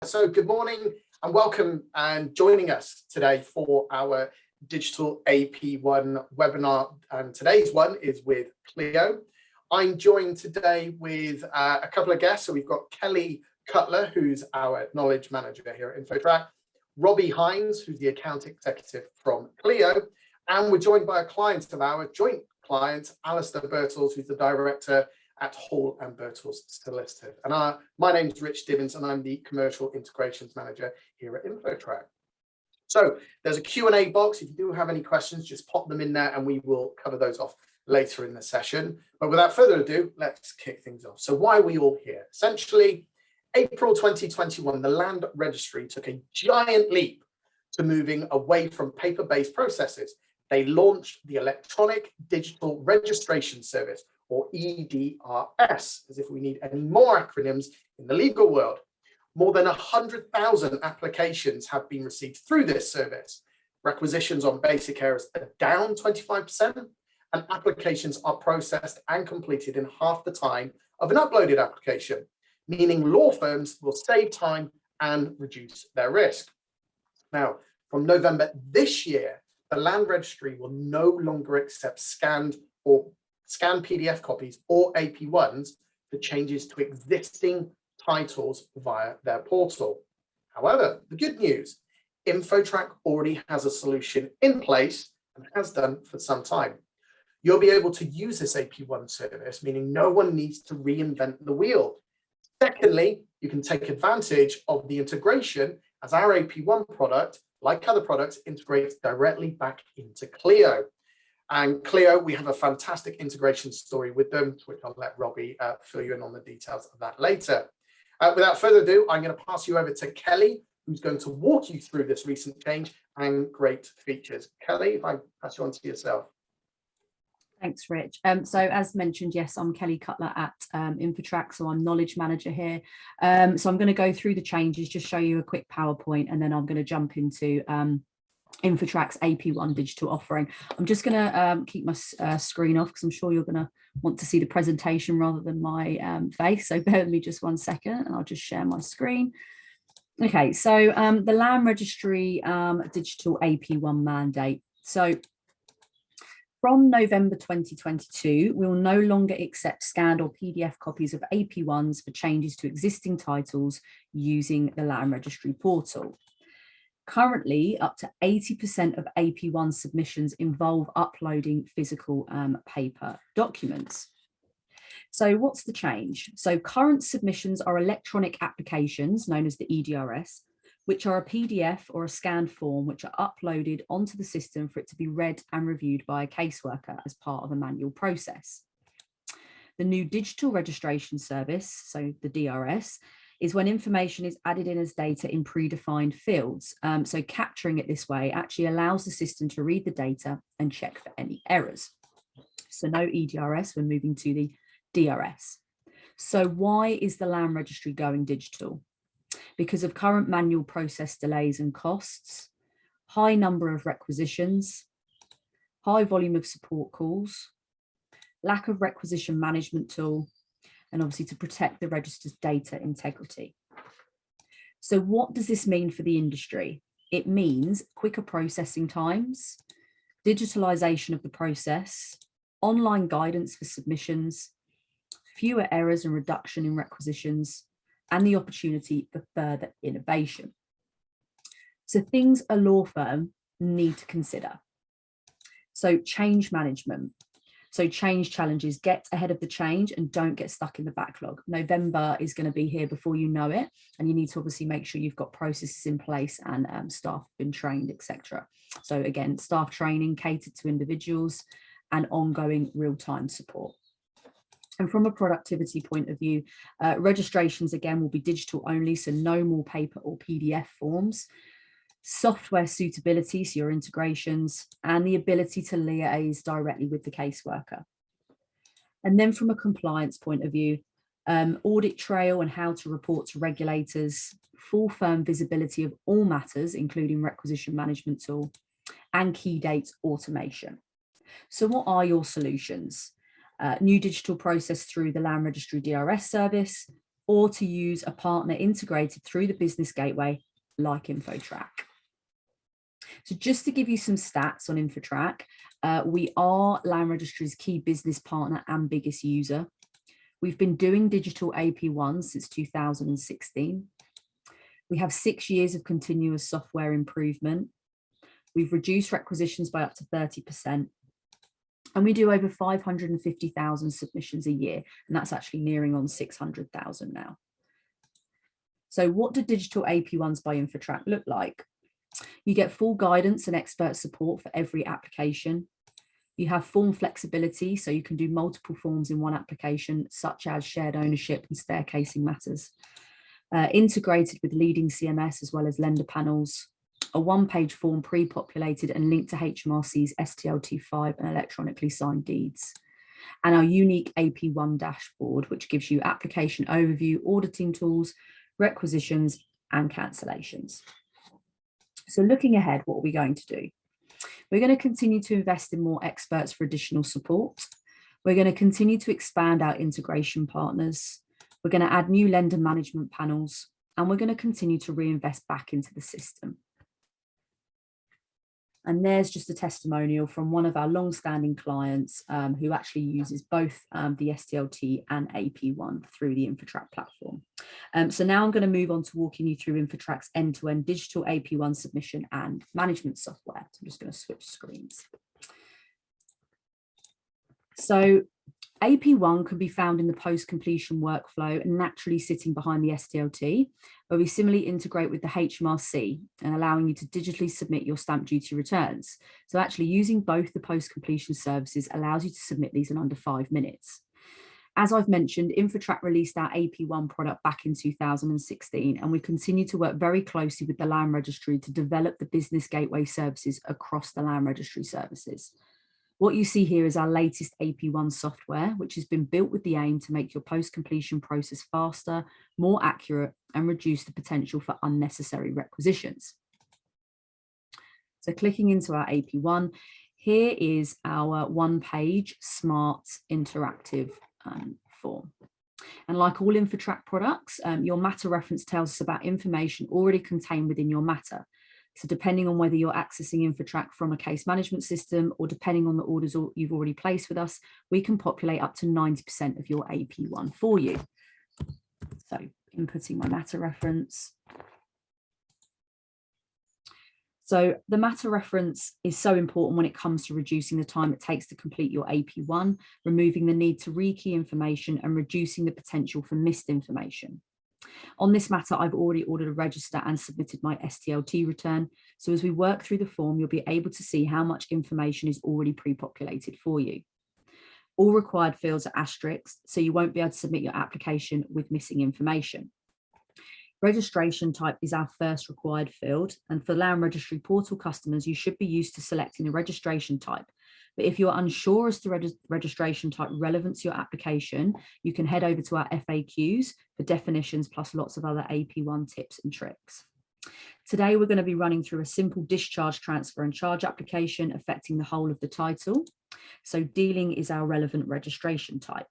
So good morning and welcome and joining us today for our digital AP1 webinar. And today's one is with Clio. I'm joined today with a couple of guests. So we've got Kelly Cutler, who's our knowledge manager here at InfoTrack, Robbie Hines, who's the account executive from Clio, and we're joined by a client of our joint client, Alistair Birtles, who's the director at Hall and Birtles Solicitors. And my name's Rich Divins, and I'm the commercial integrations manager here at InfoTrack. So there's a Q&A box. If you do have any questions, just pop them in there and we will cover those off later in the session. But without further ado, let's kick things off. So why are we all here? Essentially, April 2021, the Land Registry took a giant leap to moving away from paper-based processes. They launched the Electronic Digital Registration Service, or EDRS, as if we need any more acronyms in the legal world. More than 100,000 applications have been received through this service. Requisitions on basic errors are down 25%, and applications are processed and completed in half the time of an uploaded application, meaning law firms will save time and reduce their risk. Now, from November this year, the Land Registry will no longer accept scanned PDF copies or AP1s for changes to existing titles via their portal. However, the good news, InfoTrack already has a solution in place and has done for some time. You'll be able to use this AP1 service, meaning no one needs to reinvent the wheel. Secondly, you can take advantage of the integration as our AP1 product, like other products, integrates directly back into Clio. And Clio, we have a fantastic integration story with them, which I'll let Robbie fill you in on the details of that later. Without further ado, I'm going to pass you over to Kelly, who's going to walk you through this recent change and great features. Kelly, if I pass you on to yourself. Thanks, Rich. So as mentioned, yes, I'm Kelly Cutler at InfoTrack, so I'm knowledge manager here. So I'm going to go through the changes, just show you a quick PowerPoint, and then I'm going to jump into InfoTrack's AP1 digital offering. I'm just going to keep my screen off because I'm sure you're going to want to see the presentation rather than my face. So bear with me just 1 second and I'll just share my screen. Okay, so the Land Registry digital AP1 mandate. So from November 2022, we will no longer accept scanned or PDF copies of AP1s for changes to existing titles using the Land Registry portal. Currently, up to 80% of AP1 submissions involve uploading physical paper documents. So what's the change? So current submissions are electronic applications known as the EDRS, which are a PDF or a scanned form, which are uploaded onto the system for it to be read and reviewed by a caseworker as part of a manual process. The new digital registration service, so the DRS, is when information is added in as data in predefined fields. So capturing it this way actually allows the system to read the data and check for any errors. So no EDRS, we're moving to the DRS. So why is the Land Registry going digital? Because of current manual process delays and costs, high number of requisitions, high volume of support calls, lack of requisition management tool, and obviously to protect the register's data integrity. So what does this mean for the industry? It means quicker processing times, digitalization of the process, online guidance for submissions, fewer errors and reduction in requisitions, and the opportunity for further innovation. So things a law firm need to consider. So change management. So change challenges, get ahead of the change and don't get stuck in the backlog. November is going to be here before you know it, and you need to obviously make sure you've got processes in place and staff have been trained, etc. So again, staff training catered to individuals and ongoing real-time support. And from a productivity point of view, registrations again will be digital only, so no more paper or PDF forms. Software suitability, so your integrations, and the ability to liaise directly with the caseworker. And then from a compliance point of view, audit trail and how to report to regulators, full firm visibility of all matters, including requisition management tool, and key dates automation. So what are your solutions? New digital process through the Land Registry DRS service, or to use a partner integrated through the business gateway like InfoTrack. So just to give you some stats on InfoTrack, we are Land Registry's key business partner and biggest user. We've been doing digital AP1 since 2016. We have 6 years of continuous software improvement. We've reduced requisitions by up to 30%. And we do over 550,000 submissions a year, and that's actually nearing on 600,000 now. So what do digital AP1s by InfoTrack look like? You get full guidance and expert support for every application. You have form flexibility, so you can do multiple forms in one application, such as shared ownership and staircasing matters. Integrated with leading CMS as well as lender panels, a one-page form pre-populated and linked to HMRC's STLT5 and electronically signed deeds. And our unique AP1 dashboard, which gives you application overview, auditing tools, requisitions, and cancellations. So looking ahead, what are we going to do? We're going to continue to invest in more experts for additional support. We're going to continue to expand our integration partners. We're going to add new lender management panels, and we're going to continue to reinvest back into the system. And there's just a testimonial from one of our long-standing clients who actually uses both the STLT and AP1 through the InfoTrack platform. So now I'm going to move on to walking you through InfoTrack's end-to-end digital AP1 submission and management software. So I'm just going to switch screens. So AP1 can be found in the post-completion workflow and naturally sitting behind the STLT, where we similarly integrate with the HMRC and allowing you to digitally submit your stamp duty returns. So actually using both the post-completion services allows you to submit these in under 5 minutes. As I've mentioned, InfoTrack released our AP1 product back in 2016, and we continue to work very closely with the Land Registry to develop the business gateway services across the Land Registry services. What you see here is our latest AP1 software, which has been built with the aim to make your post-completion process faster, more accurate, and reduce the potential for unnecessary requisitions. So clicking into our AP1, here is our one-page smart interactive form. And like all InfoTrack products, your matter reference tells us about information already contained within your matter. So depending on whether you're accessing InfoTrack from a case management system or depending on the orders you've already placed with us, we can populate up to 90% of your AP1 for you. So inputting my matter reference. So the matter reference is so important when it comes to reducing the time it takes to complete your AP1, removing the need to rekey information and reducing the potential for missed information. On this matter, I've already ordered a register and submitted my STLT return. So as we work through the form, you'll be able to see how much information is already pre-populated for you. All required fields are asterisks, so you won't be able to submit your application with missing information. Registration type is our first required field, and for Land Registry portal customers, you should be used to selecting the registration type. But if you're unsure as to registration type relevant to your application, you can head over to our FAQs for definitions plus lots of other AP1 tips and tricks. Today, we're going to be running through a simple discharge, transfer and charge application affecting the whole of the title. So dealing is our relevant registration type.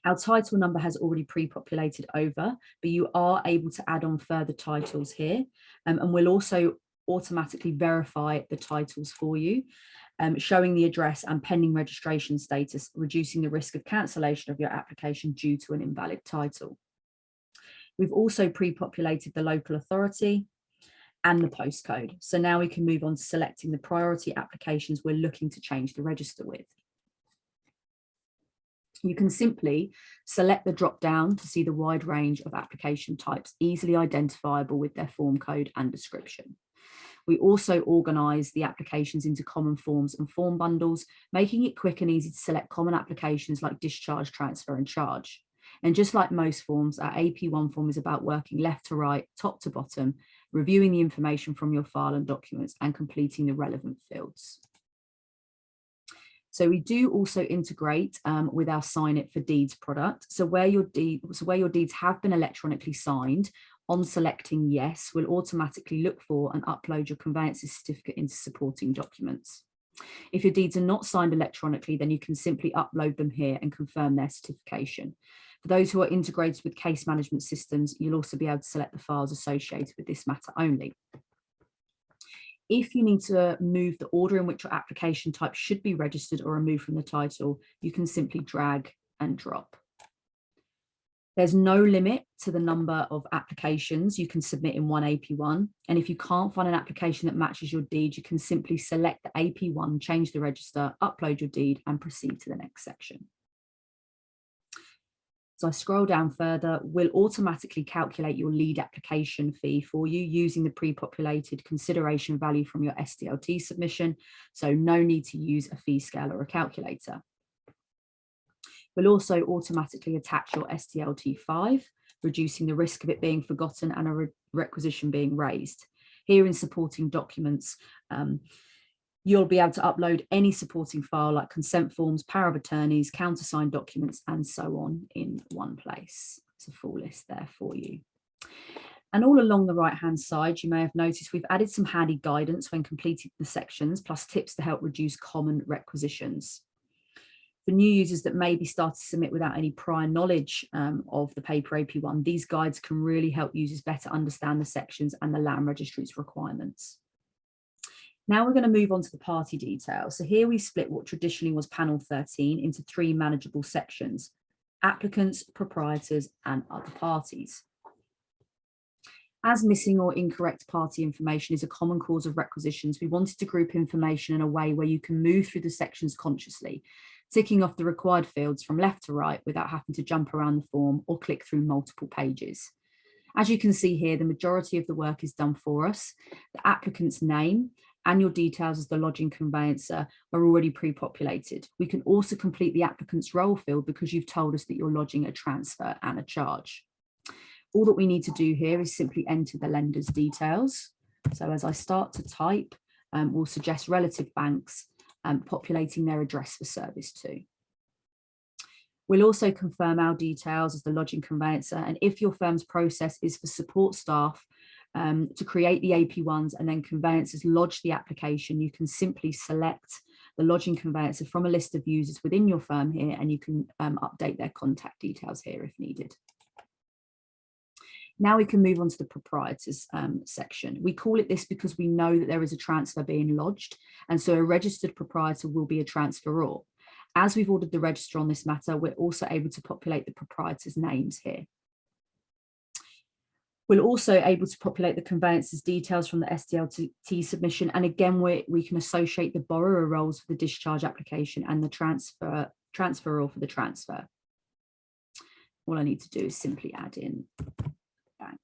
Our title number has already pre-populated over, but you are able to add on further titles here. And we'll also automatically verify the titles for you, showing the address and pending registration status, reducing the risk of cancellation of your application due to an invalid title. We've also pre-populated the local authority and the postcode. So now we can move on to selecting the priority applications we're looking to change the register with. You can simply select the drop down to see the wide range of application types easily identifiable with their form code and description. We also organise the applications into common forms and form bundles, making it quick and easy to select common applications like discharge, transfer and charge. And just like most forms, our AP1 form is about working left to right, top to bottom, reviewing the information from your file and documents and completing the relevant fields. So we do also integrate with our Sign It for Deeds product. So where your deeds have been electronically signed, on selecting yes, we'll automatically look for and upload your conveyances certificate into supporting documents. If your deeds are not signed electronically, then you can simply upload them here and confirm their certification. For those who are integrated with case management systems, you'll also be able to select the files associated with this matter only. If you need to move the order in which your application type should be registered or removed from the title, you can simply drag and drop. There's no limit to the number of applications you can submit in one AP1. And if you can't find an application that matches your deed, you can simply select the AP1, change the register, upload your deed, and proceed to the next section. So I scroll down further, we'll automatically calculate your lead application fee for you using the pre-populated consideration value from your SDLT submission. So no need to use a fee scale or a calculator. We'll also automatically attach your SDLT5, reducing the risk of it being forgotten and a requisition being raised. Here in supporting documents, you'll be able to upload any supporting file like consent forms, power of attorneys, countersigned documents, and so on in one place. It's a full list there for you. And all along the right-hand side, you may have noticed we've added some handy guidance when completing the sections, plus tips to help reduce common requisitions. For new users that maybe start to submit without any prior knowledge of the paper AP1, these guides can really help users better understand the sections and the land registry's requirements. Now we're going to move on to the party details. So here we split what traditionally was panel 13 into 3 manageable sections: applicants, proprietors, and other parties. As missing or incorrect party information is a common cause of requisitions, we wanted to group information in a way where you can move through the sections consciously, ticking off the required fields from left to right without having to jump around the form or click through multiple pages. As you can see here, the majority of the work is done for us. The applicant's name and your details as the lodging conveyancer are already pre-populated. We can also complete the applicant's role field because you've told us that you're lodging a transfer and a charge. All that we need to do here is simply enter the lender's details. So as I start to type, we'll suggest relative banks populating their address for service too. We'll also confirm our details as the lodging conveyancer, and if your firm's process is for support staff to create the AP1s and then conveyancers lodge the application, you can simply select the lodging conveyancer from a list of users within your firm here, and you can update their contact details here if needed. Now we can move on to the proprietors section. We call it this because we know that there is a transfer being lodged, and so a registered proprietor will be a transferor. As we've ordered the register on this matter, we're also able to populate the proprietors' names here. We're also able to populate the conveyancer's details from the SDLT submission, and again we can associate the borrower roles for the discharge application and the transferor for the transfer. All I need to do is simply add in bank.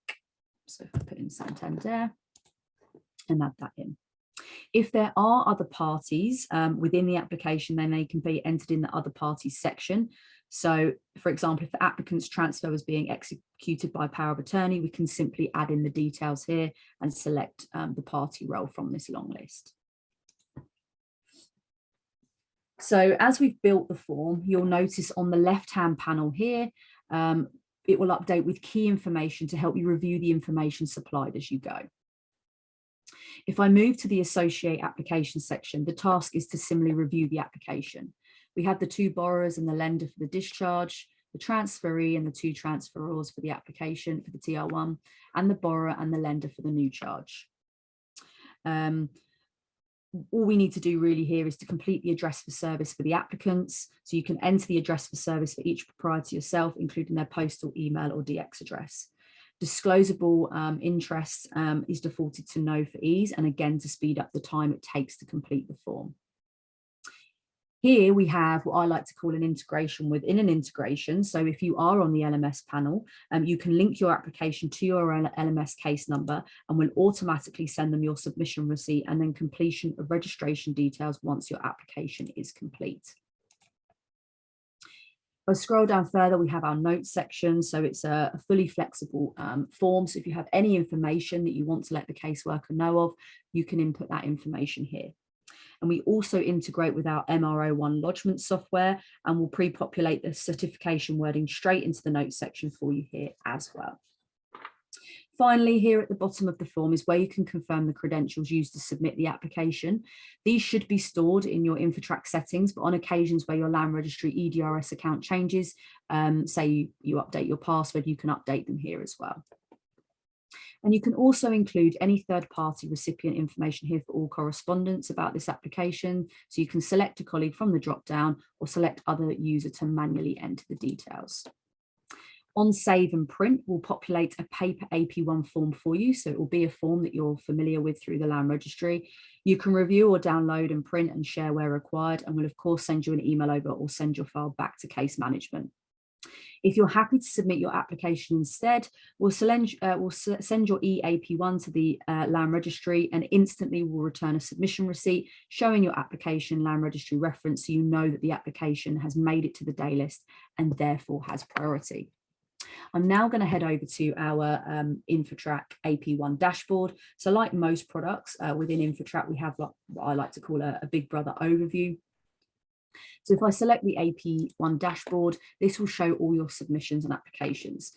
So if I put in Santander and add that in. If there are other parties within the application, then they can be entered in the other parties section. So for example, if the applicant's transfer was being executed by power of attorney, we can simply add in the details here and select the party role from this long list. So as we've built the form, you'll notice on the left-hand panel here, it will update with key information to help you review the information supplied as you go. If I move to the associate application section, the task is to similarly review the application. We have the 2 borrowers and the lender for the discharge, the transferee and the 2 transferors for the application for the TR1, and the borrower and the lender for the new charge. All we need to do really here is to complete the address for service for the applicants. So you can enter the address for service for each proprietor yourself, including their postal, email, or DX address. Disclosable interest is defaulted to no for ease, and again to speed up the time it takes to complete the form. Here we have what I like to call an integration within an integration. So if you are on the LMS panel, you can link your application to your LMS case number and will automatically send them your submission receipt and then completion of registration details once your application is complete. If I scroll down further, we have our notes section. So it's a fully flexible form. So if you have any information that you want to let the caseworker know of, you can input that information here. And we also integrate with our MR01 lodgement software, and we'll pre-populate the certification wording straight into the notes section for you here as well. Finally, here at the bottom of the form is where you can confirm the credentials used to submit the application. These should be stored in your InfoTrack settings, but on occasions where your land registry EDRS account changes, say you update your password, you can update them here as well. And you can also include any third-party recipient information here for all correspondence about this application. So you can select a colleague from the drop-down or select other user to manually enter the details. On save and print, we'll populate a paper AP1 form for you. So it will be a form that you're familiar with through the land registry. You can review or download and print and share where required. And we'll of course send you an email over or send your file back to case management. If you're happy to submit your application instead, we'll send your EAP1 to the land registry and instantly we'll return a submission receipt showing your application land registry reference so you know that the application has made it to the day list and therefore has priority. I'm now going to head over to our InfoTrack AP1 dashboard. So like most products within InfoTrack, we have what I like to call a Big Brother overview. So if I select the AP1 dashboard, this will show all your submissions and applications.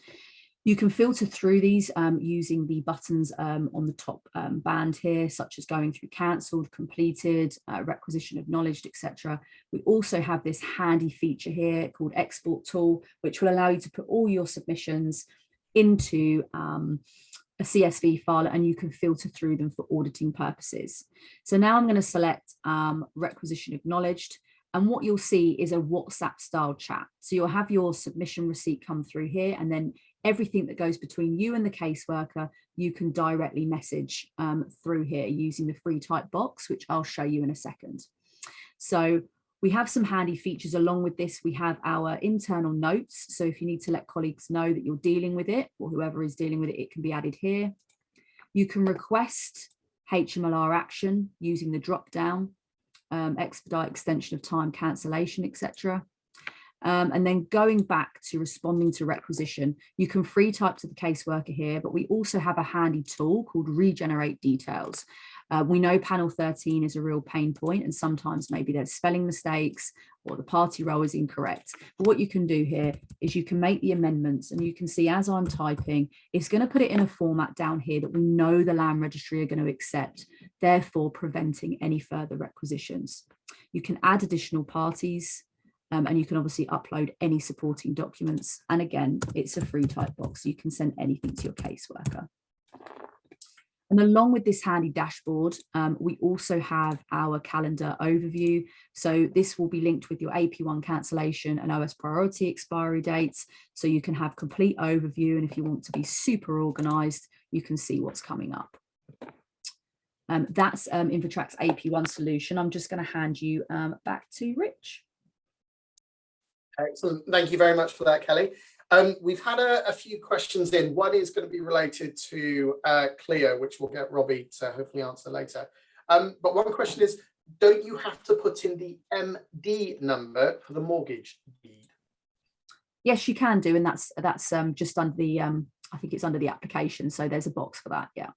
You can filter through these using the buttons on the top band here, such as going through cancelled, completed, requisition acknowledged, etc. We also have this handy feature here called Export Tool, which will allow you to put all your submissions into a CSV file and you can filter through them for auditing purposes. So now I'm going to select requisition acknowledged. And what you'll see is a WhatsApp style chat. So you'll have your submission receipt come through here, and then everything that goes between you and the caseworker, you can directly message through here using the free type box, which I'll show you in a second. So we have some handy features along with this. We have our internal notes. So if you need to let colleagues know that you're dealing with it or whoever is dealing with it, it can be added here. You can request HMLR action using the drop down. Expedite, extension of time, cancellation, etc. And then going back to responding to requisition, you can free type to the caseworker here, but we also have a handy tool called regenerate details. We know panel 13 is a real pain point and sometimes maybe there's spelling mistakes or the party row is incorrect. But what you can do here is you can make the amendments and you can see as I'm typing, it's going to put it in a format down here that we know the land registry are going to accept, therefore preventing any further requisitions. You can add additional parties and you can obviously upload any supporting documents. And again, it's a free type box, so you can send anything to your caseworker. And along with this handy dashboard, we also have our calendar overview. So this will be linked with your AP1 cancellation and OS priority expiry dates. So you can have complete overview. And if you want to be super organized, you can see what's coming up. That's InfoTrack's AP1 solution. I'm just going to hand you back to Rich. Excellent. Thank you very much for that, Kelly. We've had a few questions in. One is going to be related to Clio, which we'll get Robbie to hopefully answer later. But one question is, don't you have to put in the MD number for the mortgage deed? Yes, you can do, and that's just under the I think it's under the application. So there's a box for that. Yeah.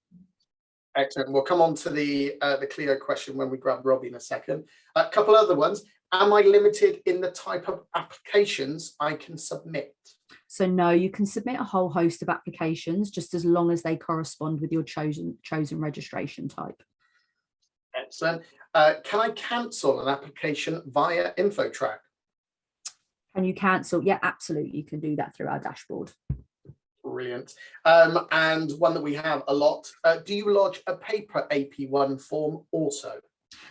Excellent. We'll come on to the Clio question when we grab Robbie in a second. A couple other ones. Am I limited in the type of applications I can submit? So no, you can submit a whole host of applications just as long as they correspond with your chosen registration type. Excellent. Can I cancel an application via InfoTrack? Can you cancel? Yeah, absolutely. You can do that through our dashboard. Brilliant. And one that we have a lot. Do you lodge a paper AP1 form also?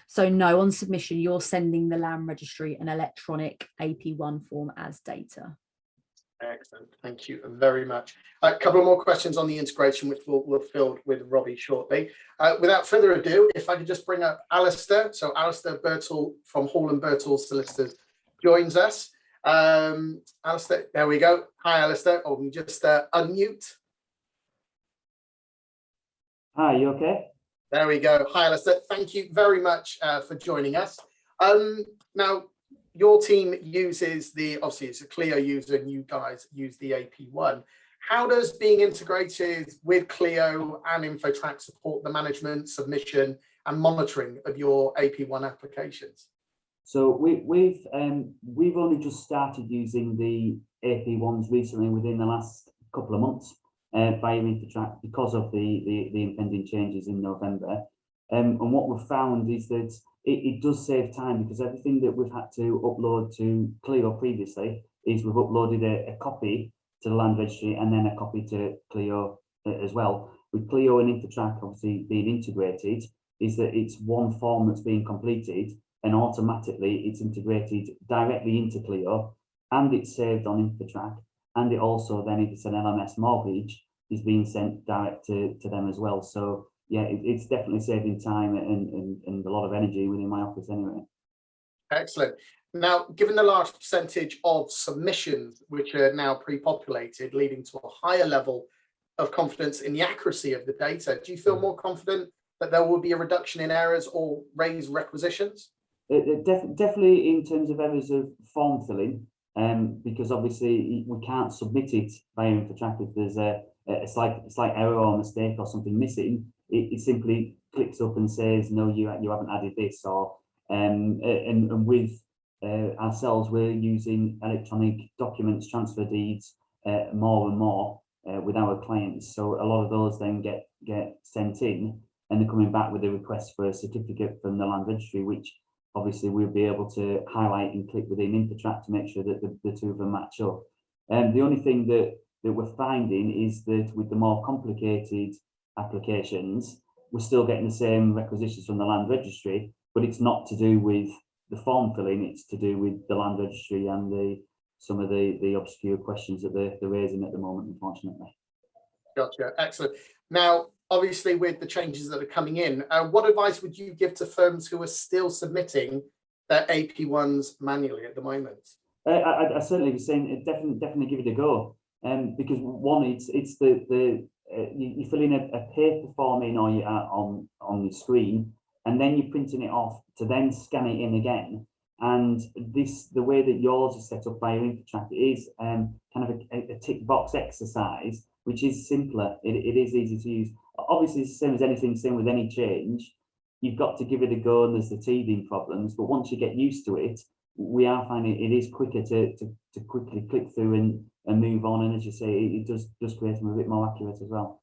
So no, on submission, you're sending the land registry an electronic AP1 form as data. Excellent. Thank you very much. A couple of more questions on the integration, which we'll fill with Robbie shortly. Without further ado, if I could just bring up Alistair. So Alistair Birtle from Hall & Birtle Solicitors joins us. Alistair, there we go. Hi, Alistair. Oh, we just unmute. Hi, you okay? There we go. Hi, Alistair. Thank you very much for joining us. Now, your team uses obviously it's a Clio user and you guys use the AP1. How does being integrated with Clio and InfoTrack support the management, submission and monitoring of your AP1 applications? So we've only just started using the AP1s recently within the last couple of months. via InfoTrack because of the impending changes in November. And what we've found is that it does save time, because everything that we've had to upload to Clio previously is we've uploaded a copy to the land registry and then a copy to Clio as well. With Clio and InfoTrack obviously being integrated, is that it's one form that's being completed and automatically it's integrated directly into Clio, and it's saved on InfoTrack, and it also then, if it's an LMS mortgage, is being sent direct to them as well. So yeah, it's definitely saving time and a lot of energy within my office anyway. Excellent. Now, given the large percentage of submissions which are now pre-populated, leading to a higher level of confidence in the accuracy of the data, do you feel more confident that there will be a reduction in errors or raise requisitions? Definitely in terms of errors of form filling, because obviously we can't submit it via InfoTrack if there's a slight error or mistake or something missing. It simply clicks up and says, no, you haven't added this, or and with ourselves, we're using electronic documents, transfer deeds more and more with our clients. So a lot of those then get sent in, and they're coming back with a request for a certificate from the land registry, which obviously we'll be able to highlight and click within InfoTrack to make sure that the two of them match up. The only thing that we're finding is that with the more complicated applications, we're still getting the same requisitions from the land registry, but it's not to do with the form filling, it's to do with the land registry and some of the obscure questions that they're raising at the moment, unfortunately. Gotcha. Excellent. Now, obviously, with the changes that are coming in, what advice would you give to firms who are still submitting their AP1s manually at the moment? I certainly was saying definitely give it a go, because one, it's you fill in a paper form in on the screen, and then you're printing it off to then scan it in again. And the way that yours is set up by InfoTrack is kind of a tick box exercise, which is simpler. It is easy to use. Obviously, it's the same as anything, same with any change. You've got to give it a go, and there's the teething problems. But once you get used to it, we are finding it is quicker to quickly click through and move on. And as you say, it does create them a bit more accurate as well.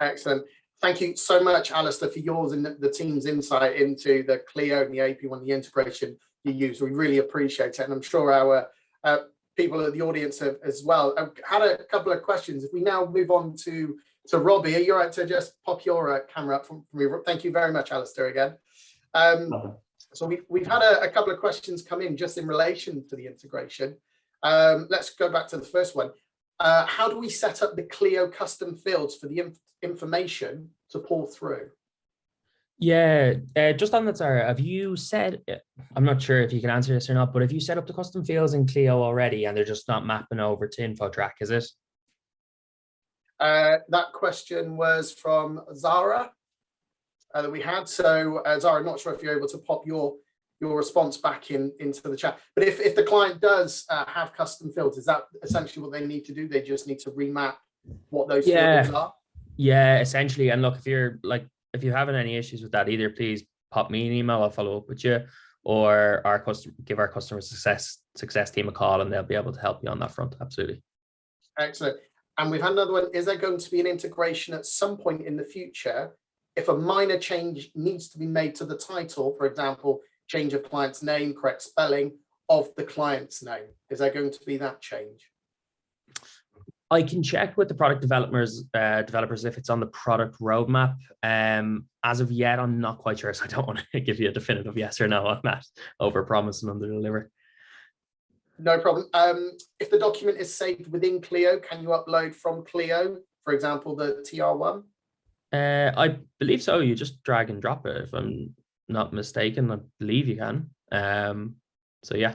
Excellent. Thank you so much, Alistair, for yours and the team's insight into the Clio and the AP1, the integration you use. We really appreciate it. And I'm sure our people in the audience have as well. I've had a couple of questions. If we now move on to Robbie, are you all right to just pop your camera up from me? Thank you very much, Alistair, again. So we've had a couple of questions come in just in relation to the integration. Let's go back to the first one. How do we set up the Clio custom fields for the information to pull through? Yeah, just on that, Sarah, have you said, I'm not sure if you can answer this or not, but have you set up the custom fields in Clio already and they're just not mapping over to InfoTrack, is it? That question was from Zara that we had. So Zara, I'm not sure if you're able to pop your response back into the chat. But if the client does have custom fields, is that essentially what they need to do? They just need to remap what those fields are? Yeah, essentially. And look, if you're having any issues with that, either please pop me an email, I'll follow up with you, or give our customer success team a call and they'll be able to help you on that front. Absolutely. Excellent. And we've had another one. Is there going to be an integration at some point in the future if a minor change needs to be made to the title, for example, change of client's name, correct spelling of the client's name? Is there going to be that change? I can check with the product developers if it's on the product roadmap. As of yet, I'm not quite sure, so I don't want to give you a definitive yes or no on that. Over promise and under deliver. No problem. If the document is saved within Clio, can you upload from Clio, for example, the TR1? I believe so. You just drag and drop it. If I'm not mistaken, I believe you can. So yeah.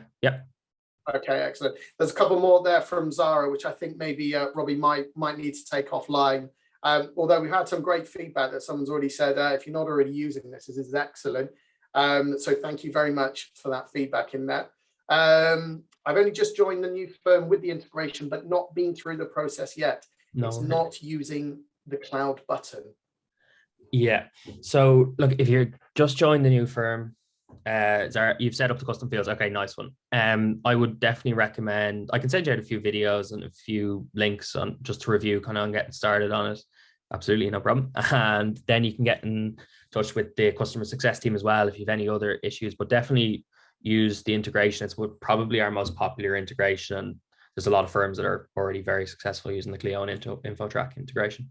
Okay, excellent. There's a couple more there from Zara, which I think maybe Robbie might need to take offline. Although we've had some great feedback that someone's already said, if you're not already using this is excellent. So thank you very much for that feedback in there. I've only just joined the new firm with the integration, but not been through the process yet. No. It's not using the cloud button. Yeah. So look, if you're just joined the new firm, You've set up the custom fields. Okay, nice one. I would definitely recommend, I can send you out a few videos and a few links on just to review kind of on getting started on it. Absolutely, no problem. And then you can get in touch with the customer success team as well if you have any other issues, but definitely use the integration. It's probably our most popular integration, and there's a lot of firms that are already very successful using the Clio and InfoTrack integration.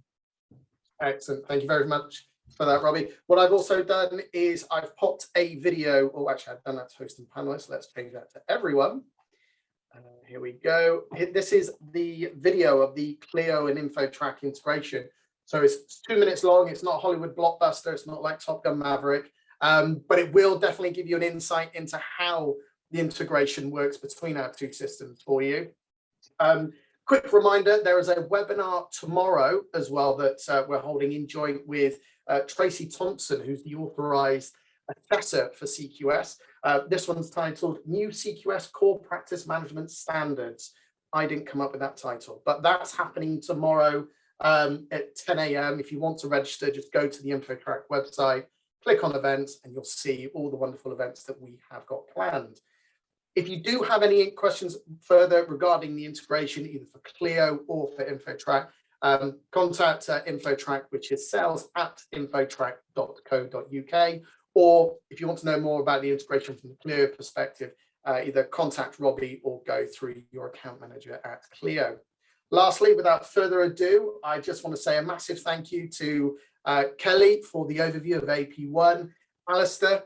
Excellent. Thank you very much for that, Robbie. What I've also done is I've popped a video, or actually I've done that to host and panelists. Let's change that to everyone. Here we go. This is the video of the Clio and InfoTrack integration. So it's 2 minutes long. It's not a Hollywood blockbuster. It's not like Top Gun Maverick, but it will definitely give you an insight into how the integration works between our two systems for you. Quick reminder, there is a webinar tomorrow as well that we're holding in joint with Tracy Thompson, who's the authorized assessor for CQS. This one's titled New CQS Core Practice Management Standards. I didn't come up with that title, but that's happening tomorrow at 10 a.m. If you want to register, just go to the InfoTrack website, click on events, and you'll see all the wonderful events that we have got planned. If you do have any questions further regarding the integration, either for Clio or for InfoTrack, contact InfoTrack, which is sales@infotrack.co.uk. Or if you want to know more about the integration from the Clio perspective, either contact Robbie or go through your account manager at Clio. Lastly, without further ado, I just want to say a massive thank you to Kelly for the overview of AP1, Alistair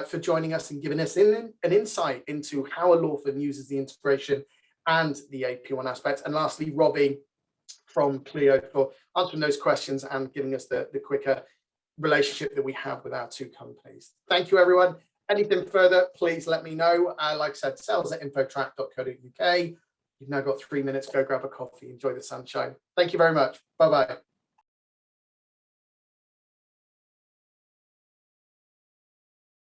for joining us and giving us an insight into how a law firm uses the integration and the AP1 aspect. And lastly, Robbie from Clio for answering those questions and giving us the quicker relationship that we have with our two companies. Thank you, everyone. Anything further, please let me know. Like I said, sales@infotrack.co.uk. You've now got 3 minutes. Go grab a coffee. Enjoy the sunshine. Thank you very much. Bye-bye.